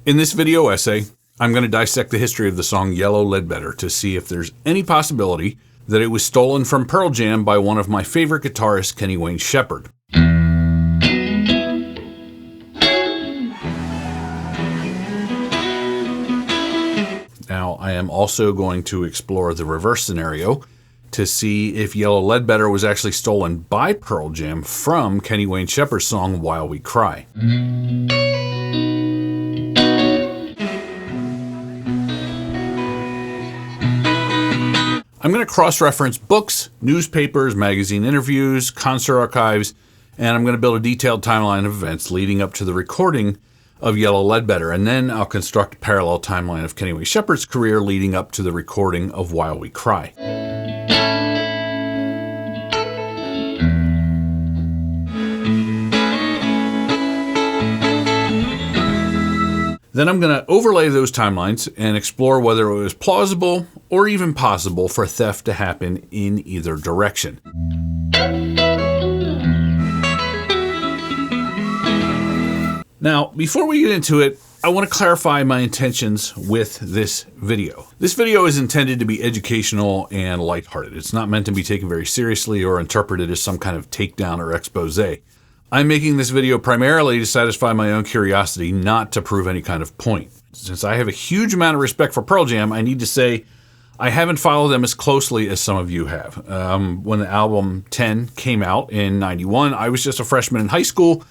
In this video essay, I'm going to dissect the history of the song Yellow Ledbetter to see if there's any possibility that it was stolen from Pearl Jam by one of my favorite guitarists, Kenny Wayne Shepherd. Now, I am also going to explore the reverse scenario to see if Yellow Ledbetter was actually stolen by Pearl Jam from Kenny Wayne Shepherd's song While We Cry. I'm going to cross-reference books, newspapers, magazine interviews, concert archives, and I'm going to build a detailed timeline of events leading up to the recording of Yellow Ledbetter, and then I'll construct a parallel timeline of Kenny Wayne Shepherd's career leading up to the recording of While We Cry. Then I'm going to overlay those timelines and explore whether it was plausible or even possible for theft to happen in either direction. Now, before we get into it, I want to clarify my intentions with this video. This video is intended to be educational and lighthearted. It's not meant to be taken very seriously or interpreted as some kind of takedown or expose. I'm making this video primarily to satisfy my own curiosity, not to prove any kind of point. Since I have a huge amount of respect for Pearl Jam, I need to say I haven't followed them as closely as some of you have. When the album 10 came out in '91, I was just a freshman in high school,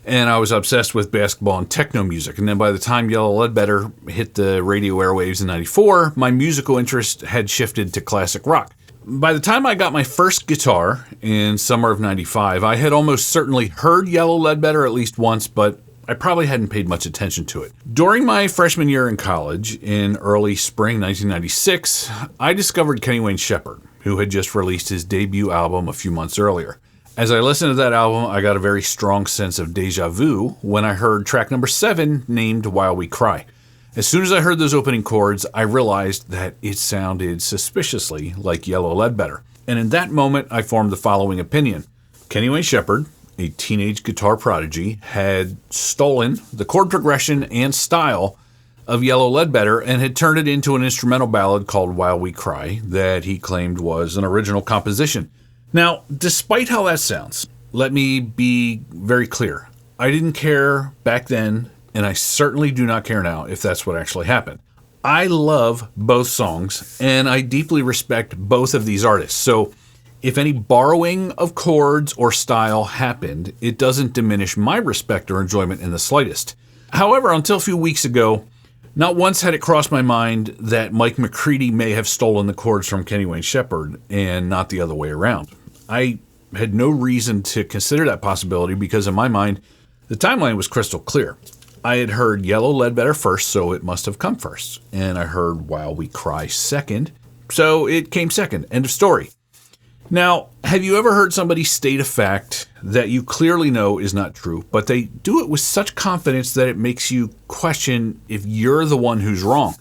and I was obsessed with basketball and techno music. And then by the time Yellow Ledbetter hit the radio airwaves in '94, my musical interest had shifted to classic rock. By the time I got my first guitar in summer of '95, I had almost certainly heard Yellow Ledbetter at least once, but I probably hadn't paid much attention to it. During my freshman year in college, in early spring 1996, I discovered Kenny Wayne Shepherd, who had just released his debut album a few months earlier. As I listened to that album, I got a very strong sense of deja vu when I heard track number 7 named While We Cry. As soon as I heard those opening chords, I realized that it sounded suspiciously like Yellow Ledbetter. And in that moment, I formed the following opinion. Kenny Wayne Shepherd, a teenage guitar prodigy, had stolen the chord progression and style of Yellow Ledbetter and had turned it into an instrumental ballad called While We Cry that he claimed was an original composition. Now, despite how that sounds, let me be very clear. I didn't care back then, and I certainly do not care now if that's what actually happened. I love both songs, and I deeply respect both of these artists. So if any borrowing of chords or style happened, it doesn't diminish my respect or enjoyment in the slightest. However, until a few weeks ago, not once had it crossed my mind that Mike McCready may have stolen the chords from Kenny Wayne Shepherd and not the other way around. I had no reason to consider that possibility because in my mind, the timeline was crystal clear. I had heard Yellow Ledbetter first, so it must have come first. And I heard While We Cry second, so it came second. End of story. Now, have you ever heard somebody state a fact that you clearly know is not true, but they do it with such confidence that it makes you question if you're the one who's wrong?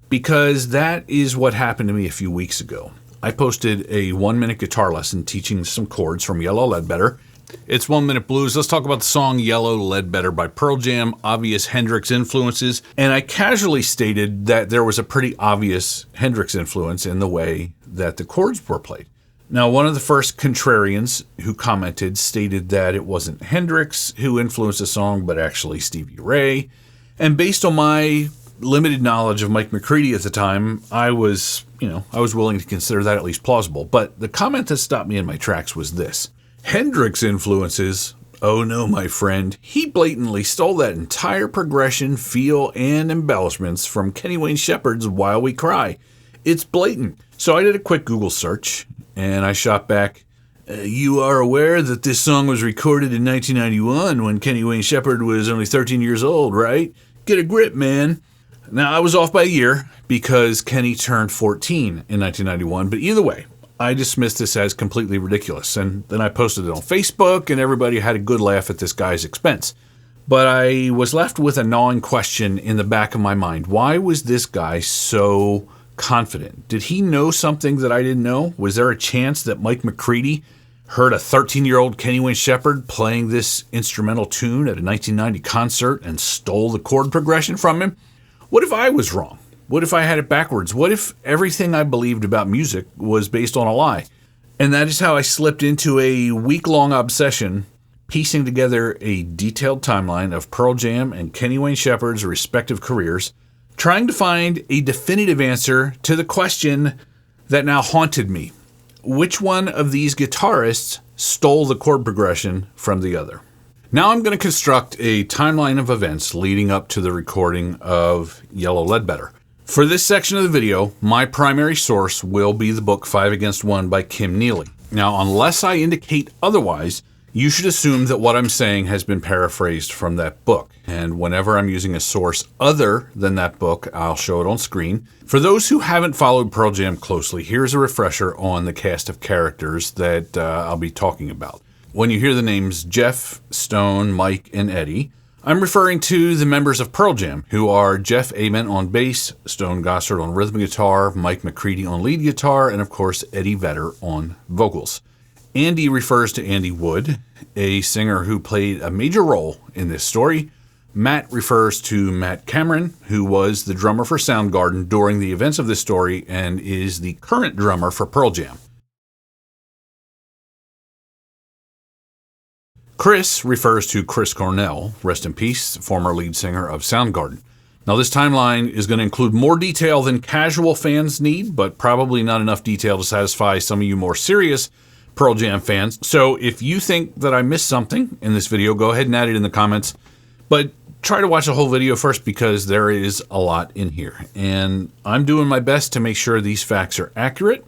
Because that is what happened to me a few weeks ago. I posted a 1-minute guitar lesson teaching some chords from Yellow Ledbetter. It's 1 Minute Blues. Let's talk about the song Yellow Ledbetter by Pearl Jam, obvious Hendrix influences. And I casually stated that there was a pretty obvious Hendrix influence in the way that the chords were played. Now, one of the first contrarians who commented stated that it wasn't Hendrix who influenced the song, but actually Stevie Ray. And based on my limited knowledge of Mike McCready at the time, I was willing to consider that at least plausible. But the comment that stopped me in my tracks was this. Hendrix influences? Oh no, my friend. He blatantly stole that entire progression, feel, and embellishments from Kenny Wayne Shepherd's While We Cry. It's blatant. So I did a quick Google search, and I shot back, you are aware that this song was recorded in 1991 when Kenny Wayne Shepherd was only 13 years old, right? Get a grip, man. Now, I was off by a year because Kenny turned 14 in 1991, but either way, I dismissed this as completely ridiculous, and then I posted it on Facebook, and everybody had a good laugh at this guy's expense. But I was left with a gnawing question in the back of my mind. Why was this guy so confident? Did he know something that I didn't know? Was there a chance that Mike McCready heard a 13-year-old Kenny Wayne Shepherd playing this instrumental tune at a 1990 concert and stole the chord progression from him? What if I was wrong? What if I had it backwards? What if everything I believed about music was based on a lie? And that is how I slipped into a week-long obsession piecing together a detailed timeline of Pearl Jam and Kenny Wayne Shepherd's respective careers, trying to find a definitive answer to the question that now haunted me. Which one of these guitarists stole the chord progression from the other? Now I'm going to construct a timeline of events leading up to the recording of Yellow Ledbetter. For this section of the video, my primary source will be the book 5 Against 1 by Kim Neely. Now, unless I indicate otherwise, you should assume that what I'm saying has been paraphrased from that book. And whenever I'm using a source other than that book, I'll show it on screen. For those who haven't followed Pearl Jam closely, here's a refresher on the cast of characters that I'll be talking about. When you hear the names Jeff, Stone, Mike, and Eddie, I'm referring to the members of Pearl Jam, who are Jeff Ament on bass, Stone Gossard on rhythm guitar, Mike McCready on lead guitar, and of course Eddie Vedder on vocals. Andy refers to Andy Wood, a singer who played a major role in this story. Matt refers to Matt Cameron, who was the drummer for Soundgarden during the events of this story and is the current drummer for Pearl Jam. Chris refers to Chris Cornell, rest in peace, former lead singer of Soundgarden. Now, this timeline is going to include more detail than casual fans need, but probably not enough detail to satisfy some of you more serious Pearl Jam fans. So if you think that I missed something in this video, go ahead and add it in the comments. But try to watch the whole video first because there is a lot in here. And I'm doing my best to make sure these facts are accurate.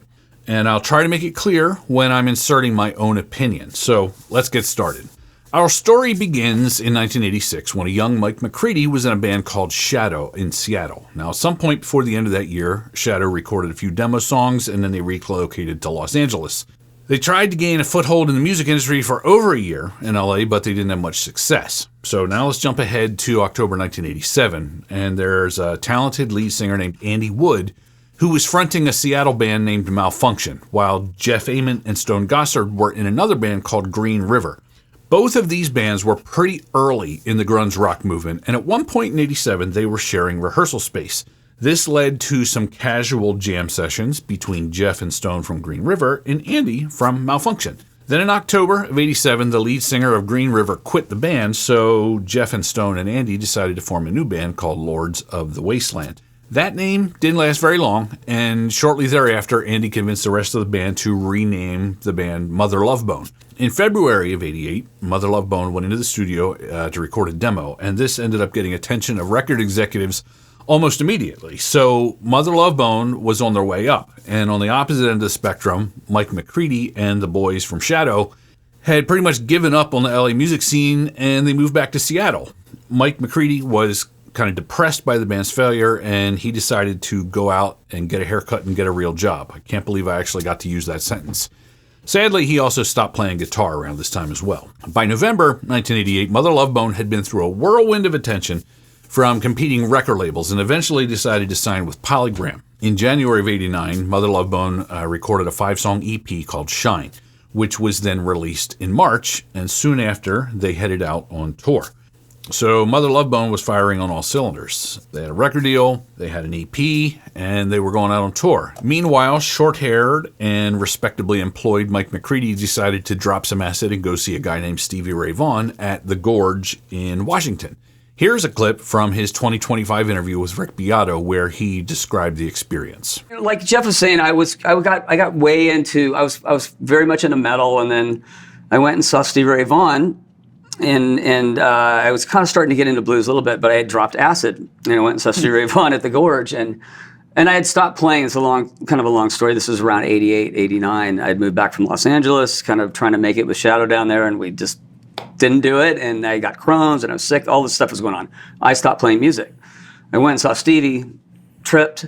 And I'll try to make it clear when I'm inserting my own opinion. So let's get started. Our story begins in 1986 when a young Mike McCready was in a band called Shadow in Seattle. Now, at some point before the end of that year, Shadow recorded a few demo songs and then they relocated to Los Angeles. They tried to gain a foothold in the music industry for over a year in LA, but they didn't have much success. So now let's jump ahead to October 1987, and there's a talented lead singer named Andy Wood who was fronting a Seattle band named Malfunction, while Jeff Ament and Stone Gossard were in another band called Green River. Both of these bands were pretty early in the grunge rock movement, and at one point in 87, they were sharing rehearsal space. This led to some casual jam sessions between Jeff and Stone from Green River and Andy from Malfunction. Then in October of 87, the lead singer of Green River quit the band, so Jeff and Stone and Andy decided to form a new band called Lords of the Wasteland. That name didn't last very long, and shortly thereafter, Andy convinced the rest of the band to rename the band Mother Love Bone. In February of 88, Mother Love Bone went into the studio to record a demo, and this ended up getting attention of record executives almost immediately. So Mother Love Bone was on their way up. And on the opposite end of the spectrum, Mike McCready and the boys from Shadow had pretty much given up on the LA music scene and they moved back to Seattle. Mike McCready was kind of depressed by the band's failure and he decided to go out and get a haircut and get a real job. I can't believe I actually got to use that sentence. Sadly, he also stopped playing guitar around this time as well. By November 1988, Mother Love Bone had been through a whirlwind of attention from competing record labels and eventually decided to sign with Polygram. In January of 89, Mother Love Bone recorded a 5-song EP called Shine, which was then released in March, and soon after, they headed out on tour. So Mother Love Bone was firing on all cylinders. They had a record deal, they had an EP, and they were going out on tour. Meanwhile, short-haired and respectably employed Mike McCready decided to drop some acid and go see a guy named Stevie Ray Vaughan at The Gorge in Washington. Here's a clip from his 2025 interview with Rick Beato where he described the experience. Like Jeff was saying, I got way into, I was very much into metal, and then I went and saw Stevie Ray Vaughan, and I was kind of starting to get into blues a little bit, but I had dropped acid, and I went and saw Stevie Ray Vaughan at the Gorge, and I had stopped playing. It's kind of a long story. This was around 88, 89. I had moved back from Los Angeles, kind of trying to make it with Shadow down there, and we just didn't do it, and I got Crohn's, and I was sick. All this stuff was going on. I stopped playing music. I went and saw Stevie, tripped,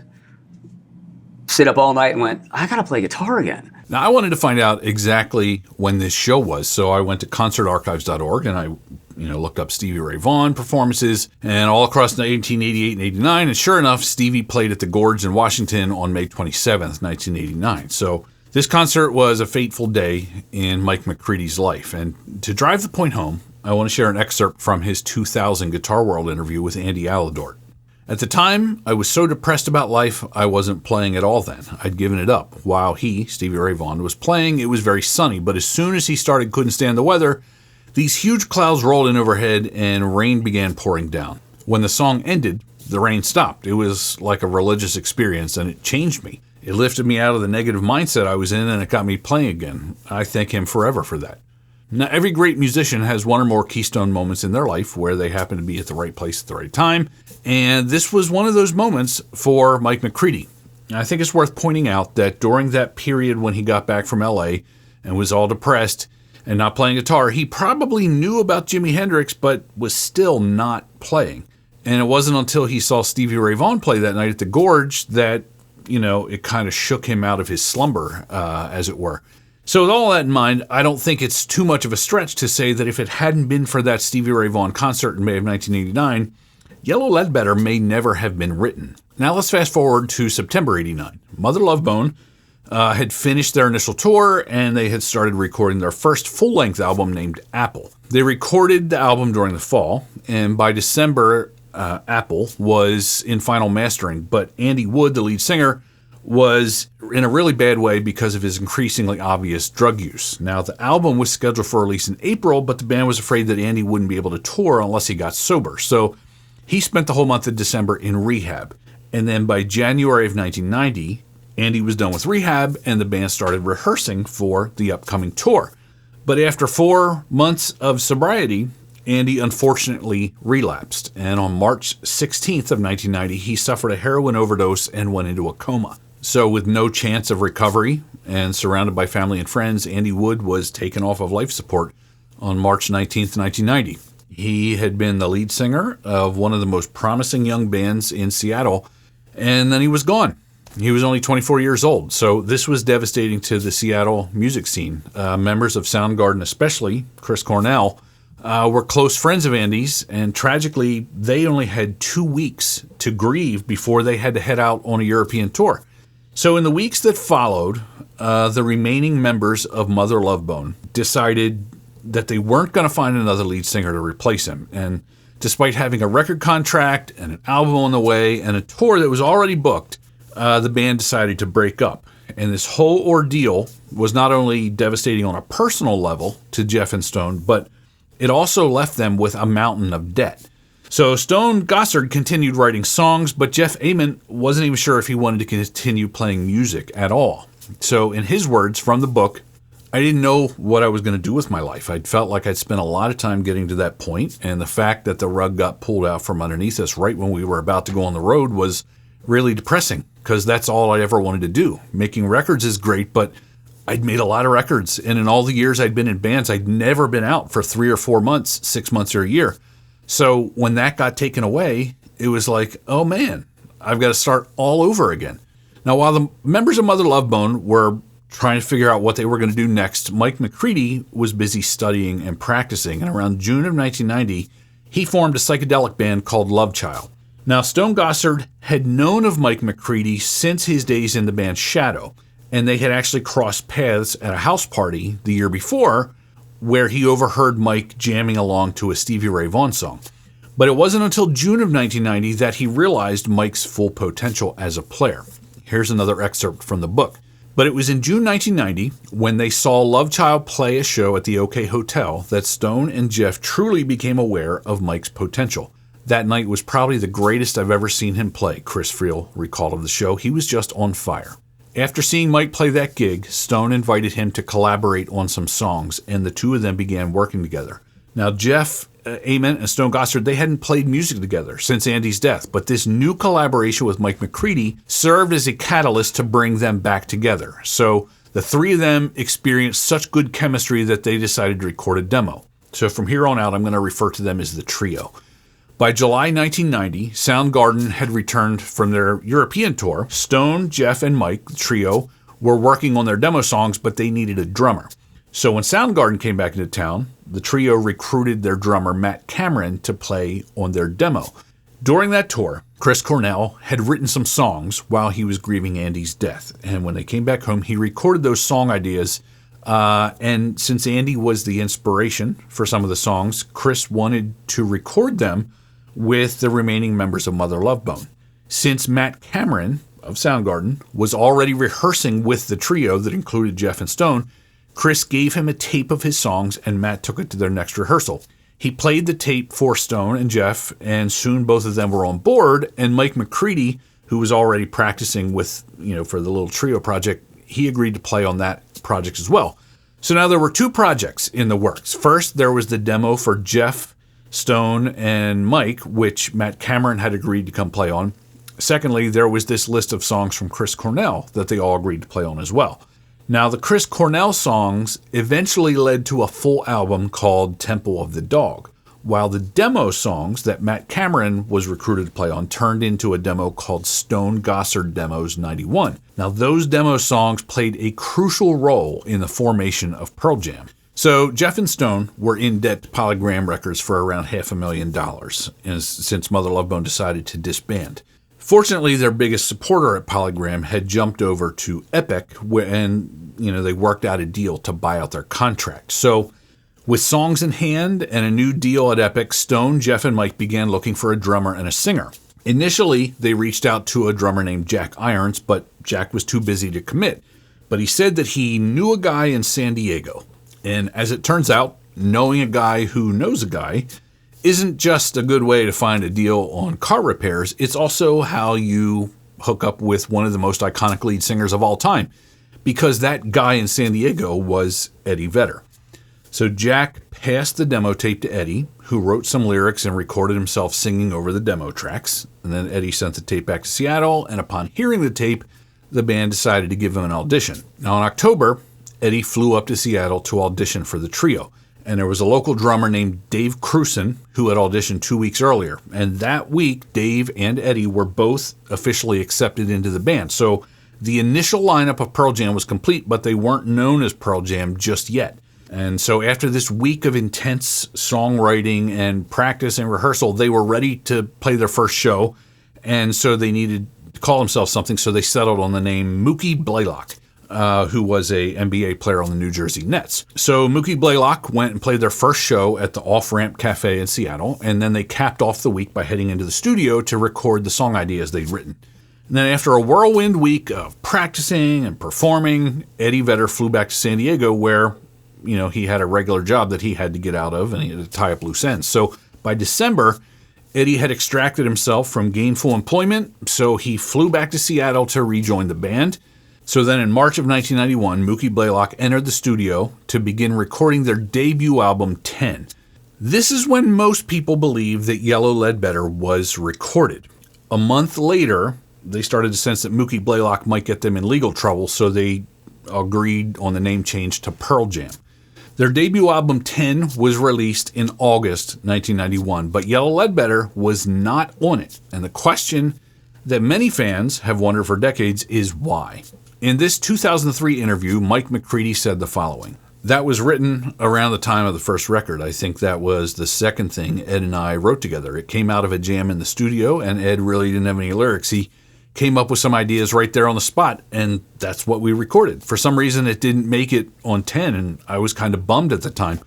stayed up all night, and went, I gotta play guitar again. Now, I wanted to find out exactly when this show was, so I went to concertarchives.org and I looked up Stevie Ray Vaughan performances and all across 1988 and 89, and sure enough, Stevie played at the Gorge in Washington on May 27th, 1989. So This concert was a fateful day in Mike McCready's life, and to drive the point home, I want to share an excerpt from his 2000 Guitar World interview with Andy Aladort. At the time, I was so depressed about life, I wasn't playing at all then. I'd given it up. While he, Stevie Ray Vaughan, was playing, it was very sunny, but as soon as he started Couldn't Stand the Weather, these huge clouds rolled in overhead and rain began pouring down. When the song ended, the rain stopped. It was like a religious experience, and it changed me. It lifted me out of the negative mindset I was in, and it got me playing again. I thank him forever for that. Now, every great musician has one or more keystone moments in their life where they happen to be at the right place at the right time, and this was one of those moments for Mike McCready. I think it's worth pointing out that during that period when he got back from LA and was all depressed and not playing guitar, he probably knew about Jimi Hendrix but was still not playing. And it wasn't until he saw Stevie Ray Vaughan play that night at the Gorge that, it kind of shook him out of his slumber, as it were. So with all that in mind, I don't think it's too much of a stretch to say that if it hadn't been for that Stevie Ray Vaughan concert in May of 1989, Yellow Ledbetter may never have been written. Now let's fast forward to September 89. Mother Love Bone had finished their initial tour, and they had started recording their first full-length album named Apple. They recorded the album during the fall, and by December, Apple was in final mastering, but Andy Wood, the lead singer, was in a really bad way because of his increasingly obvious drug use. Now, the album was scheduled for release in April, but the band was afraid that Andy wouldn't be able to tour unless he got sober. So he spent the whole month of December in rehab. And then by January of 1990, Andy was done with rehab and the band started rehearsing for the upcoming tour. But after 4 months of sobriety, Andy unfortunately relapsed. And on March 16th of 1990, he suffered a heroin overdose and went into a coma. So with no chance of recovery and surrounded by family and friends, Andy Wood was taken off of life support on March 19th, 1990. He had been the lead singer of one of the most promising young bands in Seattle, and then he was gone. He was only 24 years old, so this was devastating to the Seattle music scene. Members of Soundgarden, especially Chris Cornell, were close friends of Andy's, and tragically, they only had 2 weeks to grieve before they had to head out on a European tour. So in the weeks that followed, the remaining members of Mother Love Bone decided that they weren't going to find another lead singer to replace him. And despite having a record contract and an album on the way and a tour that was already booked, the band decided to break up. And this whole ordeal was not only devastating on a personal level to Jeff and Stone, but it also left them with a mountain of debt. So Stone Gossard continued writing songs, but Jeff Ament wasn't even sure if he wanted to continue playing music at all. So in his words from the book, I didn't know what I was going to do with my life. I felt like I'd spent a lot of time getting to that point, and the fact that the rug got pulled out from underneath us right when we were about to go on the road was really depressing, because that's all I ever wanted to do. Making records is great, but I'd made a lot of records, and in all the years I'd been in bands, I'd never been out for 3 or 4 months, 6 months or a year. So when that got taken away, it was like, oh man, I've got to start all over again. Now, while the members of Mother Love Bone were trying to figure out what they were going to do next, Mike McCready was busy studying and practicing, and around June of 1990, he formed a psychedelic band called Love Child. Now, Stone Gossard had known of Mike McCready since his days in the band Shadow, and they had actually crossed paths at a house party the year before, where he overheard Mike jamming along to a Stevie Ray Vaughan song. But it wasn't until June of 1990 that he realized Mike's full potential as a player. Here's another excerpt from the book. But it was in June 1990, when they saw Love Child play a show at the OK Hotel, that Stone and Jeff truly became aware of Mike's potential. That night was probably the greatest I've ever seen him play, Chris Friel recalled of the show. He was just on fire. After seeing Mike play that gig, Stone invited him to collaborate on some songs, and the two of them began working together. Now, Jeff Ament and Stone Gossard, they hadn't played music together since Andy's death, but this new collaboration with Mike McCready served as a catalyst to bring them back together. So the three of them experienced such good chemistry that they decided to record a demo. So from here on out, I'm going to refer to them as the trio. By July 1990, Soundgarden had returned from their European tour. Stone, Jeff, and Mike, the trio, were working on their demo songs, but they needed a drummer. So when Soundgarden came back into town, the trio recruited their drummer, Matt Cameron, to play on their demo. During that tour, Chris Cornell, had written some songs while he was grieving Andy's death. And when they came back home, he recorded those song ideas. And since Andy was the inspiration for some of the songs, Chris wanted to record them with the remaining members of Mother Love Bone. Since Matt Cameron of Soundgarden was already rehearsing with the trio that included Jeff and Stone, Chris gave him a tape of his songs and Matt took it to their next rehearsal. He played the tape for Stone and Jeff, and soon both of them were on board, and Mike McCready, who was already practicing with, for the little trio project, he agreed to play on that project as well. So now there were two projects in the works. First, there was the demo for Jeff, Stone, and Mike, which Matt Cameron had agreed to come play on. Secondly, there was this list of songs from Chris Cornell that they all agreed to play on as well. Now, the Chris Cornell songs eventually led to a full album called Temple of the Dog, while the demo songs that Matt Cameron was recruited to play on turned into a demo called Stone Gossard Demos 91. Now, those demo songs played a crucial role in the formation of Pearl Jam. So Jeff and Stone were in debt to Polygram Records for around $500,000 since Mother Love Bone decided to disband. Fortunately, their biggest supporter at Polygram had jumped over to Epic, and they worked out a deal to buy out their contract. So with songs in hand and a new deal at Epic, Stone, Jeff, and Mike began looking for a drummer and a singer. Initially, they reached out to a drummer named Jack Irons, but Jack was too busy to commit. But he said that he knew a guy in San Diego. And as it turns out, knowing a guy who knows a guy isn't just a good way to find a deal on car repairs, it's also how you hook up with one of the most iconic lead singers of all time, because that guy in San Diego was Eddie Vedder. So Jack passed the demo tape to Eddie, who wrote some lyrics and recorded himself singing over the demo tracks. And then Eddie sent the tape back to Seattle, and upon hearing the tape, the band decided to give him an audition. Now in October, Eddie flew up to Seattle to audition for the trio. And there was a local drummer named Dave Cruson who had auditioned 2 weeks earlier. And that week, Dave and Eddie were both officially accepted into the band. So the initial lineup of Pearl Jam was complete, but they weren't known as Pearl Jam just yet. And so after this week of intense songwriting and practice and rehearsal, they were ready to play their first show. And so they needed to call themselves something, so they settled on the name Mookie Blaylock. Who was a NBA player on the New Jersey Nets. So Mookie Blaylock went and played their first show at the Off-Ramp Cafe in Seattle, and then they capped off the week by heading into the studio to record the song ideas they'd written. And then after a whirlwind week of practicing and performing, Eddie Vedder flew back to San Diego where, he had a regular job that he had to get out of and he had to tie up loose ends. So by December, Eddie had extracted himself from gainful employment, so he flew back to Seattle to rejoin the band. So then in March of 1991, Mookie Blaylock entered the studio to begin recording their debut album, 10. This is when most people believe that Yellow Ledbetter was recorded. A month later, they started to sense that Mookie Blaylock might get them in legal trouble, so they agreed on the name change to Pearl Jam. Their debut album, 10, was released in August 1991, but Yellow Ledbetter was not on it. And the question that many fans have wondered for decades is why. In this 2003 interview, Mike McCready said the following. That was written around the time of the first record. I think that was the second thing Ed and I wrote together. It came out of a jam in the studio, and Ed really didn't have any lyrics. He came up with some ideas right there on the spot, and that's what we recorded. For some reason, it didn't make it on 10, and I was kind of bummed at the time.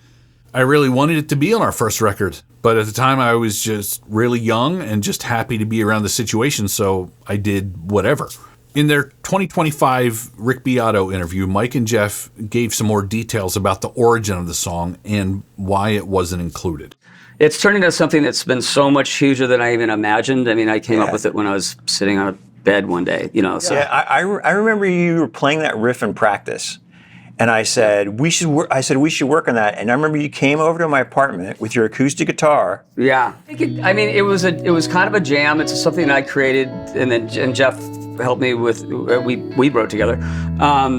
I really wanted it to be on our first record, but at the time I was just really young and just happy to be around the situation, so I did whatever. In their 2025 Rick Beato interview, Mike and Jeff gave some more details about the origin of the song and why it wasn't included. It's turned into something that's been so much huger than I even imagined. I mean, I came up with it when I was sitting on a bed one day, So. Yeah, I remember you were playing that riff in practice. And I said, we should work on that. And I remember you came over to my apartment with your acoustic guitar. Yeah. It was kind of a jam. It's something that I created, and Jeff helped me with, we wrote together. I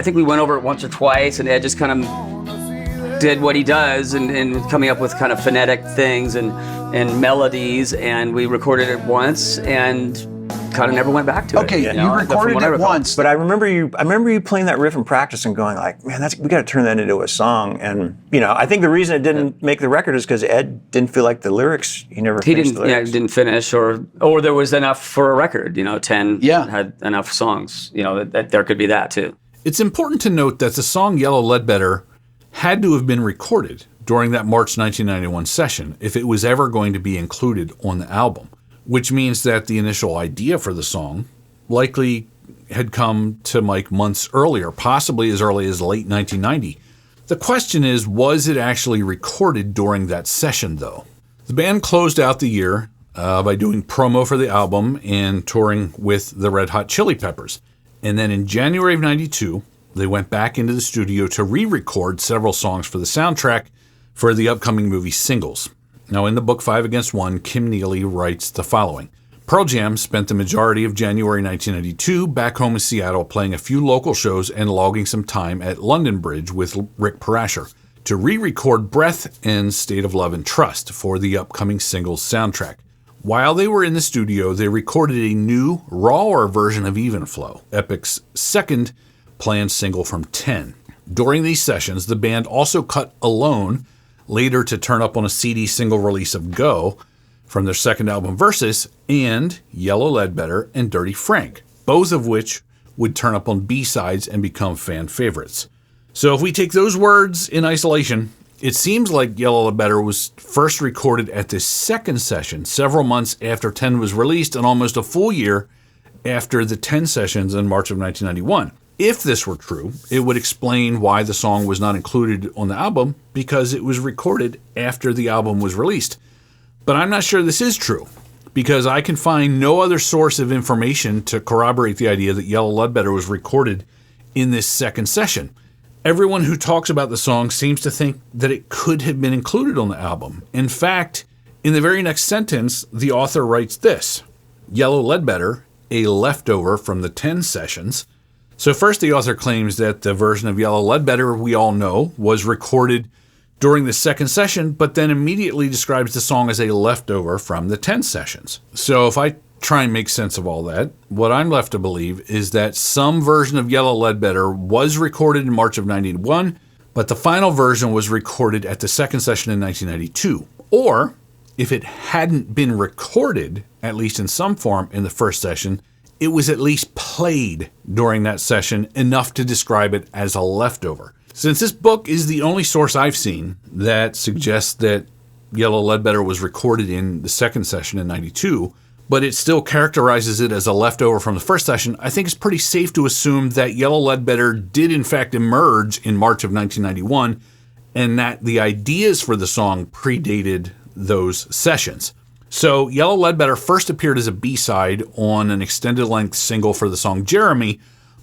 think we went over it once or twice, and Ed just kind of did what he does and coming up with kind of phonetic things and melodies, and we recorded it once, and kind of never went back to it. Okay, you know, you recorded from what I it recall. once. But I remember you playing that riff in practice and going like, man, we got to turn that into a song. And I think the reason it didn't make the record is because Ed didn't feel like the lyrics. He never finished the lyrics. Didn't finish, or there was enough for a record. 10 had enough songs. That there could be that too. It's important to note that the song Yellow Ledbetter had to have been recorded during that March 1991 session if it was ever going to be included on the album, which means that the initial idea for the song likely had come to Mike months earlier, possibly as early as late 1990. The question is, was it actually recorded during that session, though? The band closed out the year by doing promo for the album and touring with the Red Hot Chili Peppers. And then in January of 92, they went back into the studio to re-record several songs for the soundtrack for the upcoming movie Singles. Now, in the book 5 Against 1, Kim Neely writes the following. Pearl Jam spent the majority of January 1992 back home in Seattle playing a few local shows and logging some time at London Bridge with Rick Parasher to re-record Breath and State of Love and Trust for the upcoming Singles soundtrack. While they were in the studio, they recorded a new, rawer version of Even Flow, Epic's second planned single from 10. During these sessions, the band also cut Alone, later to turn up on a CD single release of Go, from their second album Versus, and Yellow Ledbetter and Dirty Frank, both of which would turn up on B-sides and become fan favorites. So if we take those words in isolation, it seems like Yellow Ledbetter was first recorded at this second session, several months after 10 was released and almost a full year after the 10 sessions in March of 1991. If this were true, it would explain why the song was not included on the album, because it was recorded after the album was released. But I'm not sure this is true, because I can find no other source of information to corroborate the idea that Yellow Ledbetter was recorded in this second session. Everyone who talks about the song seems to think that it could have been included on the album. In fact, in the very next sentence, the author writes this: Yellow Ledbetter, a leftover from the 10 sessions. So first, the author claims that the version of Yellow Ledbetter we all know was recorded during the second session, but then immediately describes the song as a leftover from the 10 sessions. So if I try and make sense of all that, what I'm left to believe is that some version of Yellow Ledbetter was recorded in March of 91, but the final version was recorded at the second session in 1992. Or, if it hadn't been recorded, at least in some form, in the first session, it was at least played during that session enough to describe it as a leftover. Since this book is the only source I've seen that suggests that Yellow Ledbetter was recorded in the second session in 92, but it still characterizes it as a leftover from the first session, I think it's pretty safe to assume that Yellow Ledbetter did in fact emerge in March of 1991, and that the ideas for the song predated those sessions. So Yellow Ledbetter first appeared as a B-side on an extended-length single for the song Jeremy,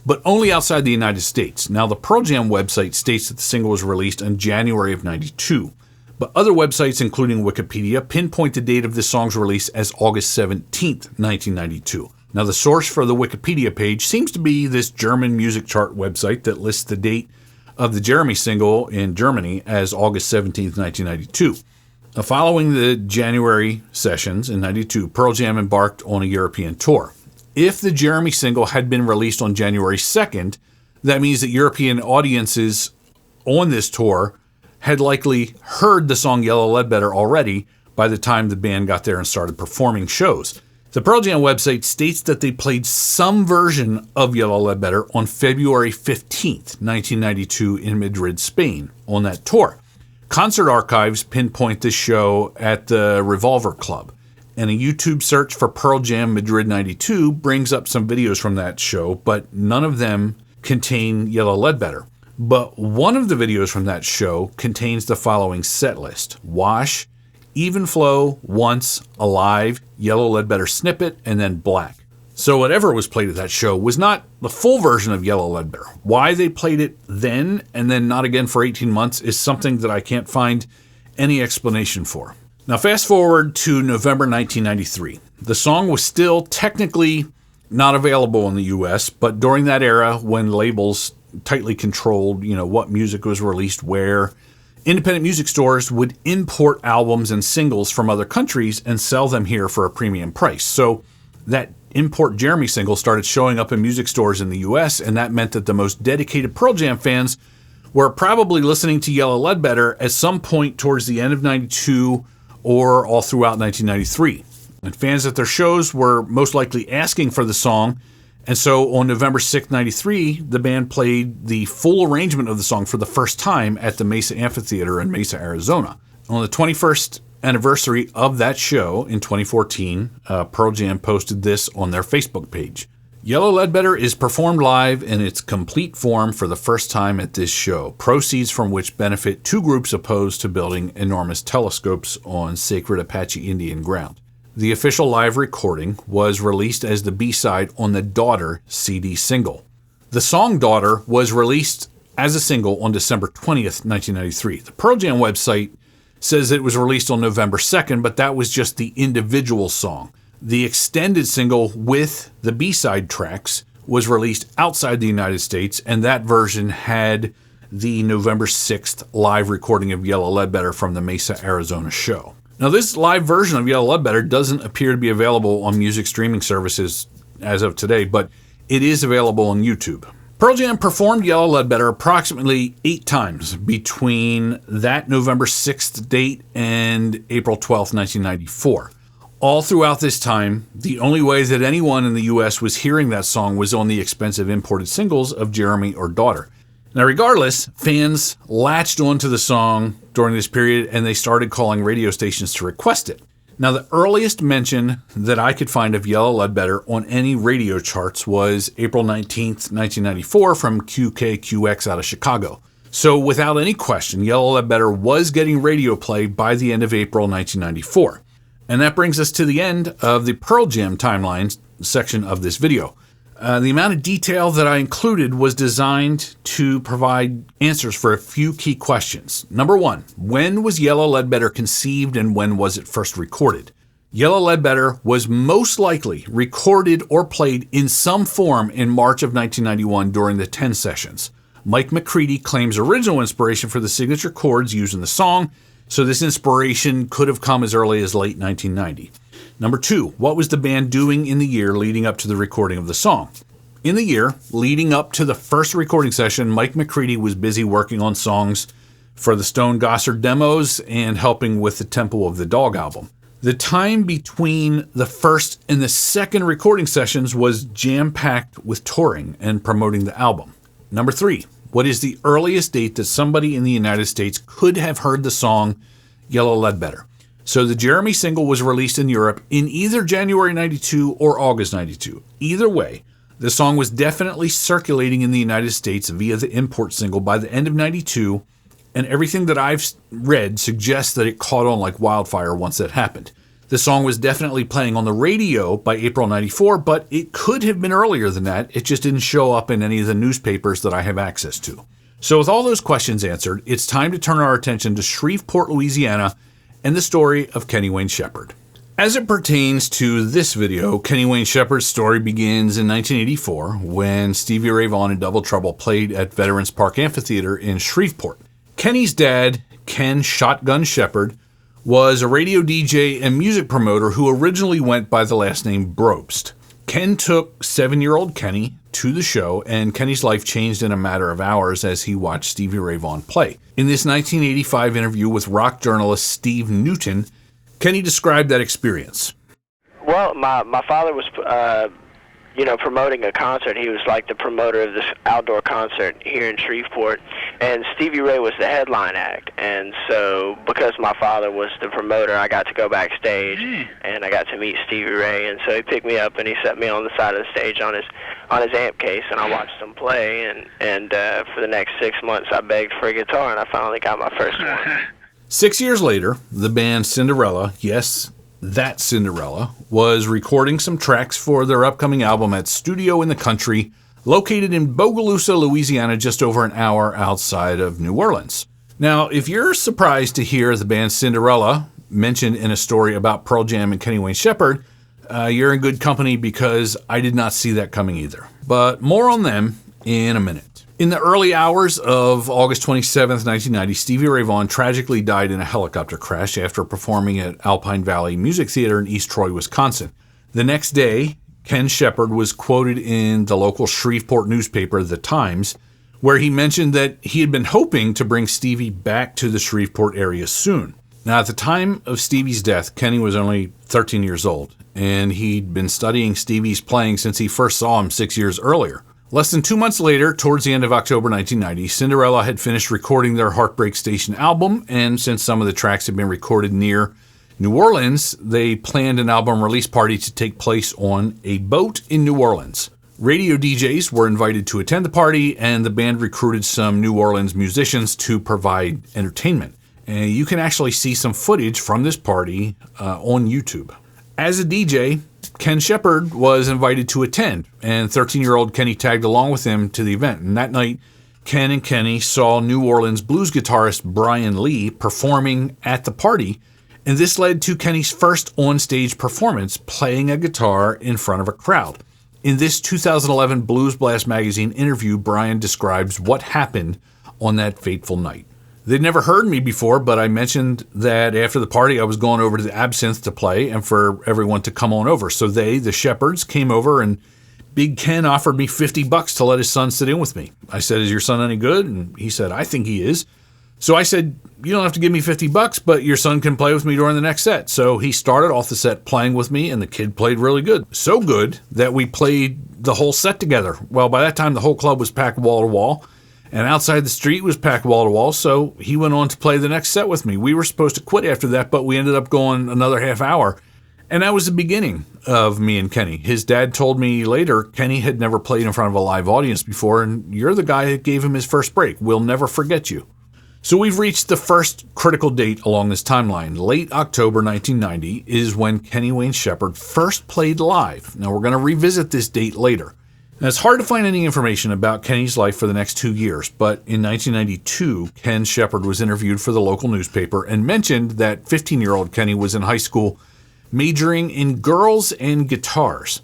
but only outside the United States. Now, the Pearl Jam website states that the single was released in January of 92. But other websites, including Wikipedia, pinpoint the date of this song's release as August 17th, 1992. Now, the source for the Wikipedia page seems to be this German music chart website that lists the date of the Jeremy single in Germany as August 17th, 1992. Now, following the January sessions in 92, Pearl Jam embarked on a European tour. If the Jeremy single had been released on January 2nd, that means that European audiences on this tour had likely heard the song Yellow Ledbetter already by the time the band got there and started performing shows. The Pearl Jam website states that they played some version of Yellow Ledbetter on February 15th, 1992 in Madrid, Spain, on that tour. Concert archives pinpoint this show at the Revolver Club, and a YouTube search for Pearl Jam Madrid 92 brings up some videos from that show, but none of them contain Yellow Ledbetter. But one of the videos from that show contains the following set list: Wash, Even Flow, Once, Alive, Yellow Ledbetter Snippet, and then Black. So whatever was played at that show was not the full version of Yellow Ledbetter. Why they played it then and then not again for 18 months is something that I can't find any explanation for. Now fast forward to November 1993. The song was still technically not available in the US, but during that era when labels tightly controlled, what music was released where, independent music stores would import albums and singles from other countries and sell them here for a premium price. So that Import Jeremy single started showing up in music stores in the US, and that meant that the most dedicated Pearl Jam fans were probably listening to Yellow Ledbetter at some point towards the end of 92 or all throughout 1993. And fans at their shows were most likely asking for the song, and so on November 6, 93, the band played the full arrangement of the song for the first time at the Mesa Amphitheater in Mesa, Arizona. On the 21st anniversary of that show in 2014, Pearl Jam posted this on their Facebook page. Yellow Ledbetter is performed live in its complete form for the first time at this show, proceeds from which benefit two groups opposed to building enormous telescopes on sacred Apache Indian ground. The official live recording was released as the B-side on the Daughter CD single. The song Daughter was released as a single on December 20th, 1993. The Pearl Jam website says it was released on November 2nd, but that was just the individual song. The extended single with the B-side tracks was released outside the United States, and that version had the November 6th live recording of Yellow Ledbetter from the Mesa, Arizona show. Now, this live version of Yellow Ledbetter doesn't appear to be available on music streaming services as of today, but it is available on YouTube. Pearl Jam performed Yellow Ledbetter approximately 8 times between that November 6th date and April 12th, 1994. All throughout this time, the only way that anyone in the U.S. was hearing that song was on the expensive imported singles of Jeremy or Daughter. Now, regardless, fans latched onto the song during this period, and they started calling radio stations to request it. Now, the earliest mention that I could find of Yellow Ledbetter on any radio charts was April 19th, 1994 from QKQX out of Chicago. So without any question, Yellow Ledbetter was getting radio play by the end of April 1994. And that brings us to the end of the Pearl Jam timeline section of this video. The amount of detail that I included was designed to provide answers for a few key questions. Number 1, when was Yellow Ledbetter conceived and when was it first recorded? Yellow Ledbetter was most likely recorded or played in some form in March of 1991 during the 10 sessions. Mike McCready claims original inspiration for the signature chords used in the song, so this inspiration could have come as early as late 1990. Number 2, what was the band doing in the year leading up to the recording of the song? In the year leading up to the first recording session, Mike McCready was busy working on songs for the Stone Gossard demos and helping with the Temple of the Dog album. The time between the first and the second recording sessions was jam-packed with touring and promoting the album. Number 3, what is the earliest date that somebody in the United States could have heard the song Yellow Ledbetter? So the Jeremy single was released in Europe in either January 92 or August 92. Either way, the song was definitely circulating in the United States via the import single by the end of 92, and everything that I've read suggests that it caught on like wildfire once that happened. The song was definitely playing on the radio by April 94, but it could have been earlier than that. It just didn't show up in any of the newspapers that I have access to. So with all those questions answered, it's time to turn our attention to Shreveport, Louisiana, and the story of Kenny Wayne Shepherd. As it pertains to this video, Kenny Wayne Shepherd's story begins in 1984 when Stevie Ray Vaughan and Double Trouble played at Veterans Park Amphitheater in Shreveport. Kenny's dad, Ken Shotgun Shepherd, was a radio DJ and music promoter who originally went by the last name Brobst. Ken took 7-year-old Kenny to the show, and Kenny's life changed in a matter of hours as he watched Stevie Ray Vaughan play. In this 1985 interview with rock journalist Steve Newton, Kenny described that experience. Well, my father was, promoting a concert. He was like the promoter of this outdoor concert here in Shreveport, and Stevie Ray was the headline act. And so, because my father was the promoter, I got to go backstage, and I got to meet Stevie Ray. And so he picked me up and he set me on the side of the stage on his amp case, and I watched him play. And for the next 6 months, I begged for a guitar, and I finally got my first one. 6 years later, the band Cinderella, yes, that Cinderella, was recording some tracks for their upcoming album at Studio in the Country, located in Bogalusa, Louisiana, just over an hour outside of New Orleans. Now, if you're surprised to hear the band Cinderella mentioned in a story about Pearl Jam and Kenny Wayne Shepherd, you're in good company because I did not see that coming either. But more on them in a minute. In the early hours of August 27th, 1990, Stevie Ray Vaughan tragically died in a helicopter crash after performing at Alpine Valley Music Theater in East Troy, Wisconsin. The next day, Ken Shepard was quoted in the local Shreveport newspaper, The Times, where he mentioned that he had been hoping to bring Stevie back to the Shreveport area soon. Now, at the time of Stevie's death, Kenny was only 13 years old, and he'd been studying Stevie's playing since he first saw him 6 years earlier. Less than 2 months later, towards the end of October 1990, Cinderella had finished recording their Heartbreak Station album, and since some of the tracks had been recorded near New Orleans, they planned an album release party to take place on a boat in New Orleans. Radio DJs were invited to attend the party, and the band recruited some New Orleans musicians to provide entertainment. And you can actually see some footage from this party on YouTube. As a DJ, Ken Shepard was invited to attend, and 13-year-old Kenny tagged along with him to the event. And that night, Ken and Kenny saw New Orleans blues guitarist Brian Lee performing at the party, and this led to Kenny's first on-stage performance playing a guitar in front of a crowd. In this 2011 Blues Blast magazine interview, Brian describes what happened on that fateful night. They'd never heard me before, but I mentioned that after the party I was going over to the Absinthe to play and for everyone to come on over. So they, the Shepards, came over and Big Ken offered me $50 to let his son sit in with me. I said, "Is your son any good?" And he said, "I think he is." So I said, "You don't have to give me $50, but your son can play with me during the next set." So he started off the set playing with me, and the kid played really good. So good that we played the whole set together. Well, by that time, the whole club was packed wall to wall, and outside the street was packed wall to wall, so he went on to play the next set with me. We were supposed to quit after that, but we ended up going another half hour. And that was the beginning of me and Kenny. His dad told me later Kenny had never played in front of a live audience before, and you're the guy that gave him his first break. We'll never forget you. So we've reached the first critical date along this timeline. Late October 1990 is when Kenny Wayne Shepherd first played live. Now, we're going to revisit this date later. Now, it's hard to find any information about Kenny's life for the next 2 years, but in 1992, Ken Shepard was interviewed for the local newspaper and mentioned that 15-year-old Kenny was in high school majoring in girls and guitars.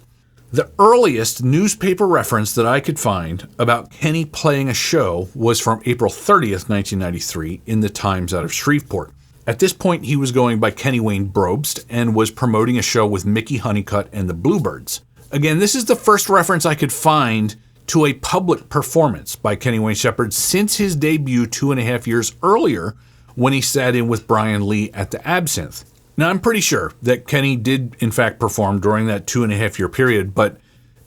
The earliest newspaper reference that I could find about Kenny playing a show was from April 30th, 1993, in the Times out of Shreveport. At this point, he was going by Kenny Wayne Brobst and was promoting a show with Mickey Honeycutt and the Bluebirds. Again, this is the first reference I could find to a public performance by Kenny Wayne Shepherd since his debut 2.5 years earlier when he sat in with Brian Lee at the Absinthe. Now, I'm pretty sure that Kenny did, in fact, perform during that 2.5-year period, but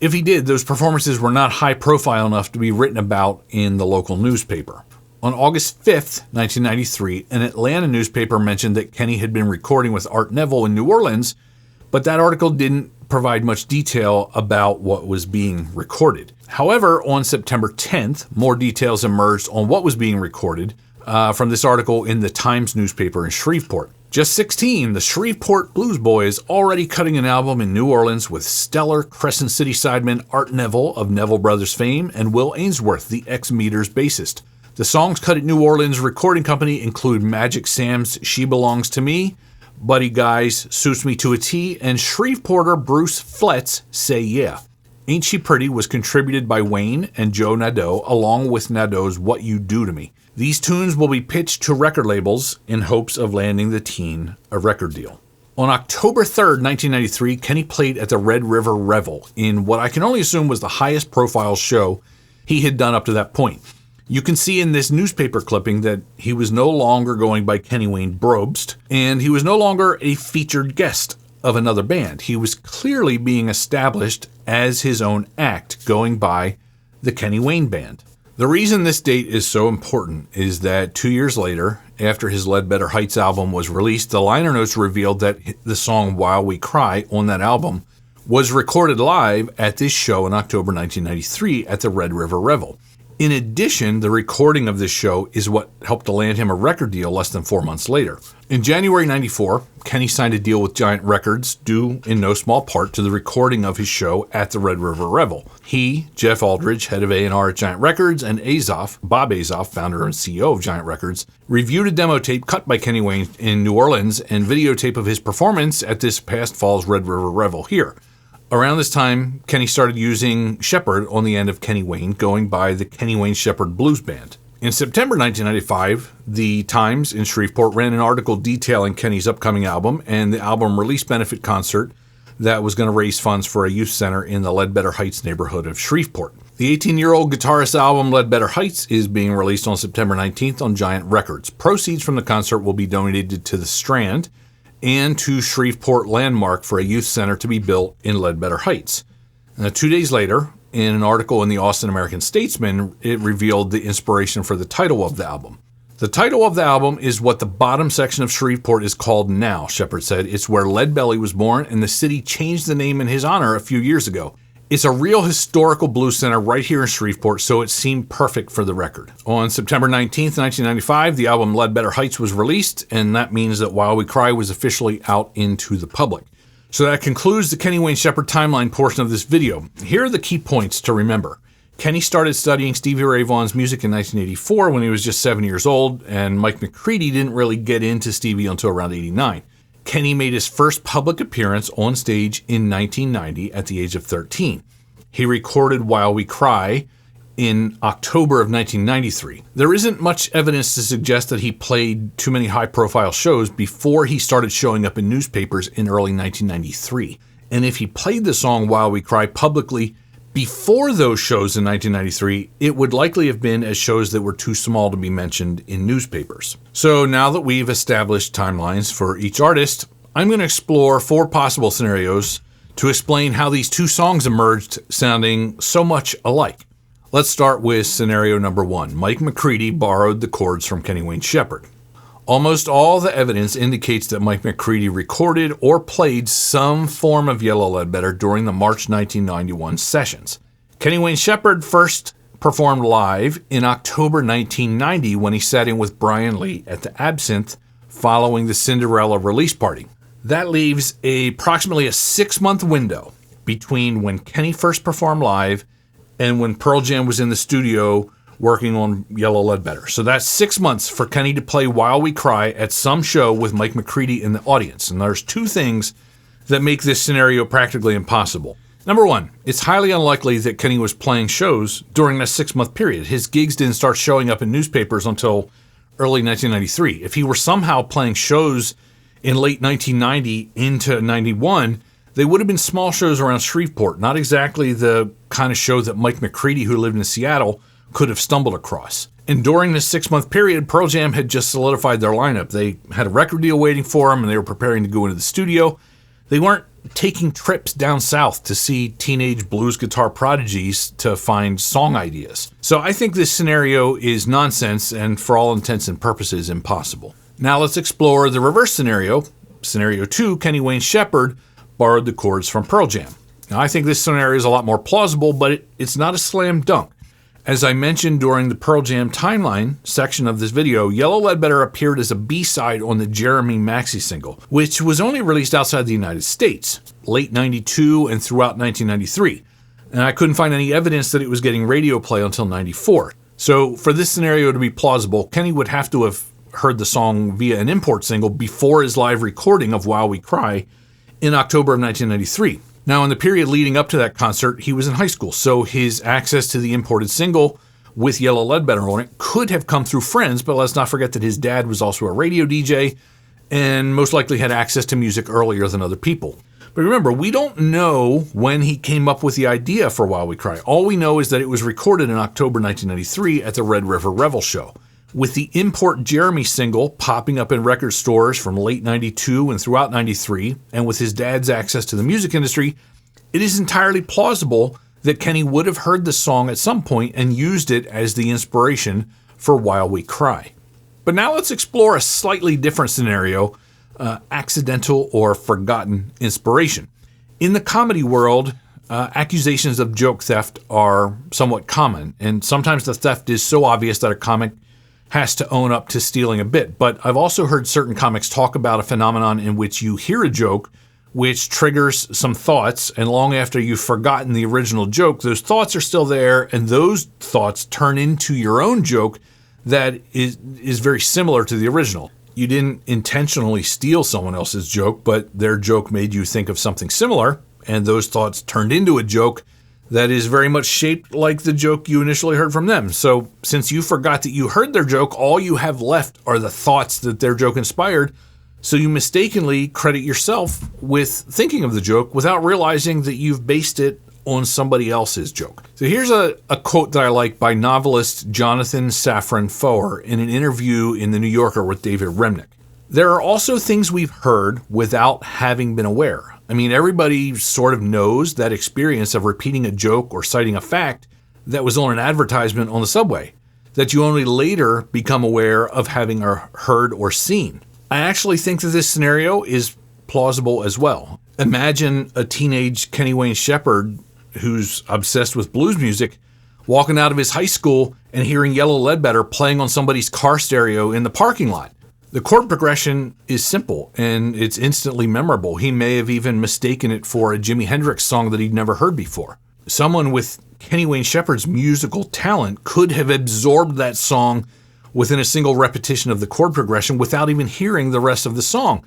if he did, those performances were not high profile enough to be written about in the local newspaper. On August 5th, 1993, an Atlanta newspaper mentioned that Kenny had been recording with Art Neville in New Orleans, but that article didn't provide much detail about what was being recorded. However, on September 10th, more details emerged on what was being recorded from this article in the Times newspaper in Shreveport. Just 16, the Shreveport Blues Boys already cutting an album in New Orleans with stellar Crescent City sideman Art Neville of Neville Brothers fame and Will Ainsworth, the ex-Meters bassist. The songs cut at New Orleans recording company include Magic Sam's She Belongs to Me, Buddy Guy's Suits Me to a T, and Shreveporter Bruce Flett's Say Yeah. Ain't She Pretty was contributed by Wayne and Joe Nadeau, along with Nadeau's What You Do to Me. These tunes will be pitched to record labels in hopes of landing the teen a record deal. On October 3rd, 1993, Kenny played at the Red River Revel in what I can only assume was the highest profile show he had done up to that point. You can see in this newspaper clipping that he was no longer going by Kenny Wayne Brobst, and he was no longer a featured guest of another band. He was clearly being established as his own act, going by the Kenny Wayne Band. The reason this date is so important is that 2 years later, after his Ledbetter Heights album was released, the liner notes revealed that the song While We Cry on that album was recorded live at this show in October 1993 at the Red River Revel. In addition, the recording of this show is what helped to land him a record deal less than 4 months later. In January 94, Kenny signed a deal with Giant Records, due in no small part to the recording of his show at the Red River Revel. He, Jeff Aldridge, head of A&R at Giant Records, and Bob Azoff, founder and CEO of Giant Records, reviewed a demo tape cut by Kenny Wayne in New Orleans and videotape of his performance at this past fall's Red River Revel here. Around this time, Kenny started using Shepard on the end of Kenny Wayne, going by the Kenny Wayne Shepherd Blues Band. In September 1995, the Times in Shreveport ran an article detailing Kenny's upcoming album and the album release benefit concert that was going to raise funds for a youth center in the Ledbetter Heights neighborhood of Shreveport. The 18-year-old guitarist's album, Ledbetter Heights, is being released on September 19th on Giant Records. Proceeds from the concert will be donated to the Strand and to Shreveport Landmark for a youth center to be built in Ledbetter Heights. 2 days later, in an article in the Austin American-Statesman, it revealed the inspiration for the title of the album. The title of the album is what the bottom section of Shreveport is called now, Shepherd said. It's where Leadbelly was born, and the city changed the name in his honor a few years ago. It's a real historical blues center right here in Shreveport, so it seemed perfect for the record. On September 19th, 1995, the album Ledbetter Heights was released, and that means that While We Cry was officially out into the public. So that concludes the Kenny Wayne Shepherd timeline portion of this video. Here are the key points to remember. Kenny started studying Stevie Ray Vaughan's music in 1984 when he was just 7 years old, and Mike McCready didn't really get into Stevie until around 89. Kenny made his first public appearance on stage in 1990 at the age of 13. He recorded While We Cry in October of 1993. There isn't much evidence to suggest that he played too many high-profile shows before he started showing up in newspapers in early 1993. And if he played the song While We Cry publicly before those shows in 1993, it would likely have been as shows that were too small to be mentioned in newspapers. So now that we've established timelines for each artist, I'm going to explore 4 possible scenarios to explain how these 2 songs emerged sounding so much alike. Let's start with scenario number 1. Mike McCready borrowed the chords from Kenny Wayne Shepherd. Almost all the evidence indicates that Mike McCready recorded or played some form of Yellow Ledbetter during the March 1991 sessions. Kenny Wayne Shepherd first performed live in October 1990 when he sat in with Brian Lee at the Absinthe following the Cinderella release party. That leaves approximately a 6-month window between when Kenny first performed live and when Pearl Jam was in the studio working on Yellow Ledbetter. So that's 6 months for Kenny to play While We Cry at some show with Mike McCready in the audience. And there's 2 things that make this scenario practically impossible. Number 1, it's highly unlikely that Kenny was playing shows during that 6-month period. His gigs didn't start showing up in newspapers until early 1993. If he were somehow playing shows in late 1990 into 91, they would have been small shows around Shreveport, not exactly the kind of show that Mike McCready, who lived in Seattle, could have stumbled across. And during this 6-month period, Pearl Jam had just solidified their lineup. They had a record deal waiting for them, and they were preparing to go into the studio. They weren't taking trips down south to see teenage blues guitar prodigies to find song ideas. So I think this scenario is nonsense and, for all intents and purposes, impossible. Now let's explore the reverse scenario. Scenario 2, Kenny Wayne Shepherd borrowed the chords from Pearl Jam. Now I think this scenario is a lot more plausible, but it's not a slam dunk. As I mentioned during the Pearl Jam timeline section of this video, Yellow Ledbetter appeared as a B-side on the Jeremy Maxey single, which was only released outside the United States, late 92 and throughout 1993. And I couldn't find any evidence that it was getting radio play until 94. So for this scenario to be plausible, Kenny would have to have heard the song via an import single before his live recording of While We Cry in October of 1993. Now, in the period leading up to that concert, he was in high school, so his access to the imported single with Yellow Ledbetter on it could have come through friends, but let's not forget that his dad was also a radio DJ and most likely had access to music earlier than other people. But remember, we don't know when he came up with the idea for While We Cry. All we know is that it was recorded in October 1993 at the Red River Revel show. With the import Jeremy single popping up in record stores from late 92 and throughout 93, and with his dad's access to the music industry, it is entirely plausible that Kenny would have heard the song at some point and used it as the inspiration for While We Cry. But now let's explore a slightly different scenario, accidental or forgotten inspiration. In the comedy world, accusations of joke theft are somewhat common, and sometimes the theft is so obvious that a comic has to own up to stealing a bit. But I've also heard certain comics talk about a phenomenon in which you hear a joke which triggers some thoughts, and long after you've forgotten the original joke, those thoughts are still there, and those thoughts turn into your own joke that is very similar to the original. You didn't intentionally steal someone else's joke, but their joke made you think of something similar, and those thoughts turned into a joke that is very much shaped like the joke you initially heard from them. So since you forgot that you heard their joke, all you have left are the thoughts that their joke inspired. So you mistakenly credit yourself with thinking of the joke without realizing that you've based it on somebody else's joke. So here's a quote that I like by novelist Jonathan Safran Foer in an interview in The New Yorker with David Remnick. There are also things we've heard without having been aware. I mean, everybody sort of knows that experience of repeating a joke or citing a fact that was on an advertisement on the subway that you only later become aware of having heard or seen. I actually think that this scenario is plausible as well. Imagine a teenage Kenny Wayne Shepherd who's obsessed with blues music walking out of his high school and hearing Yellow Ledbetter playing on somebody's car stereo in the parking lot. The chord progression is simple and it's instantly memorable. He may have even mistaken it for a Jimi Hendrix song that he'd never heard before. Someone with Kenny Wayne Shepherd's musical talent could have absorbed that song within a single repetition of the chord progression without even hearing the rest of the song.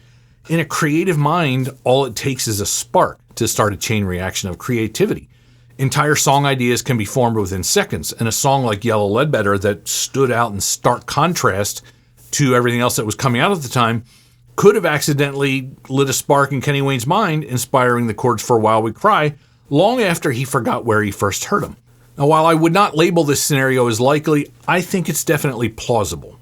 In a creative mind, all it takes is a spark to start a chain reaction of creativity. Entire song ideas can be formed within seconds, and a song like Yellow Ledbetter that stood out in stark contrast to everything else that was coming out at the time could have accidentally lit a spark in Kenny Wayne's mind, inspiring the chords for While We Cry, long after he forgot where he first heard them. Now, while I would not label this scenario as likely, I think it's definitely plausible.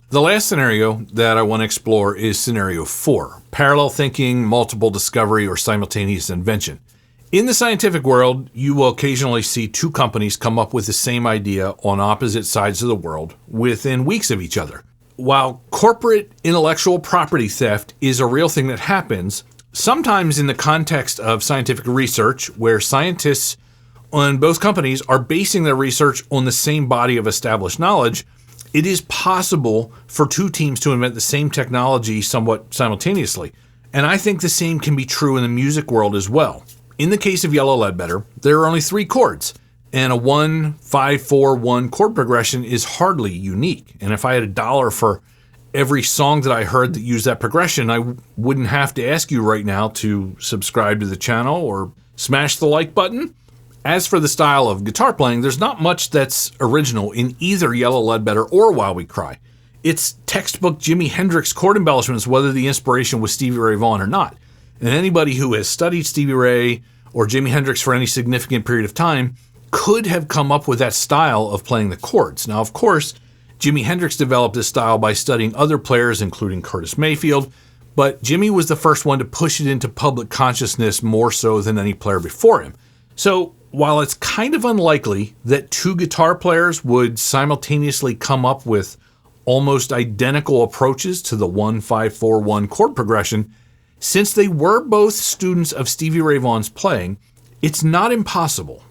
The last scenario that I want to explore is scenario 4, parallel thinking, multiple discovery, or simultaneous invention. In the scientific world, you will occasionally see two companies come up with the same idea on opposite sides of the world within weeks of each other. While corporate intellectual property theft is a real thing that happens, sometimes in the context of scientific research, where scientists on both companies are basing their research on the same body of established knowledge, it is possible for two teams to invent the same technology somewhat simultaneously. And I think the same can be true in the music world as well. In the case of Yellow Ledbetter, there are only 3 chords, and a 1-5-4-1 chord progression is hardly unique. And if I had $1 for every song that I heard that used that progression, I wouldn't have to ask you right now to subscribe to the channel or smash the like button. As for the style of guitar playing, there's not much that's original in either Yellow Ledbetter or While We Cry. It's textbook Jimi Hendrix chord embellishments, whether the inspiration was Stevie Ray Vaughan or not. And anybody who has studied Stevie Ray or Jimi Hendrix for any significant period of time could have come up with that style of playing the chords. Now, of course, Jimi Hendrix developed this style by studying other players, including Curtis Mayfield, but Jimi was the first one to push it into public consciousness more so than any player before him. So, while it's kind of unlikely that 2 guitar players would simultaneously come up with almost identical approaches to the 1-5-4-1 chord progression, since they were both students of Stevie Ray Vaughan's playing, it's not impossible.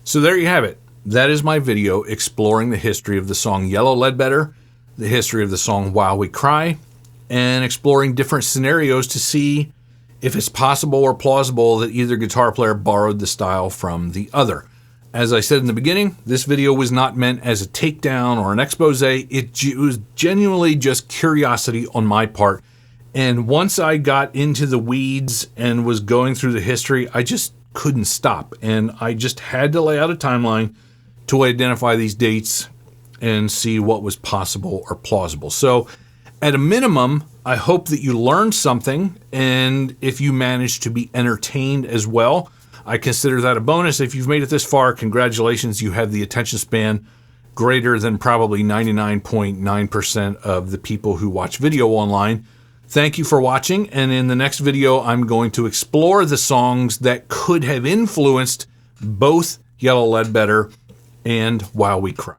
So there you have it. That is my video exploring the history of the song Yellow Ledbetter, the history of the song While We Cry, and exploring different scenarios to see if it's possible or plausible that either guitar player borrowed the style from the other. As I said in the beginning, this video was not meant as a takedown or an expose. It was genuinely just curiosity on my part. And once I got into the weeds and was going through the history, I just couldn't stop. And I just had to lay out a timeline to identify these dates and see what was possible or plausible. So at a minimum, I hope that you learned something, and if you managed to be entertained as well, I consider that a bonus. If you've made it this far, congratulations, you have the attention span greater than probably 99.9% of the people who watch video online. Thank you for watching, and in the next video, I'm going to explore the songs that could have influenced both Yellow Ledbetter and While We Cry.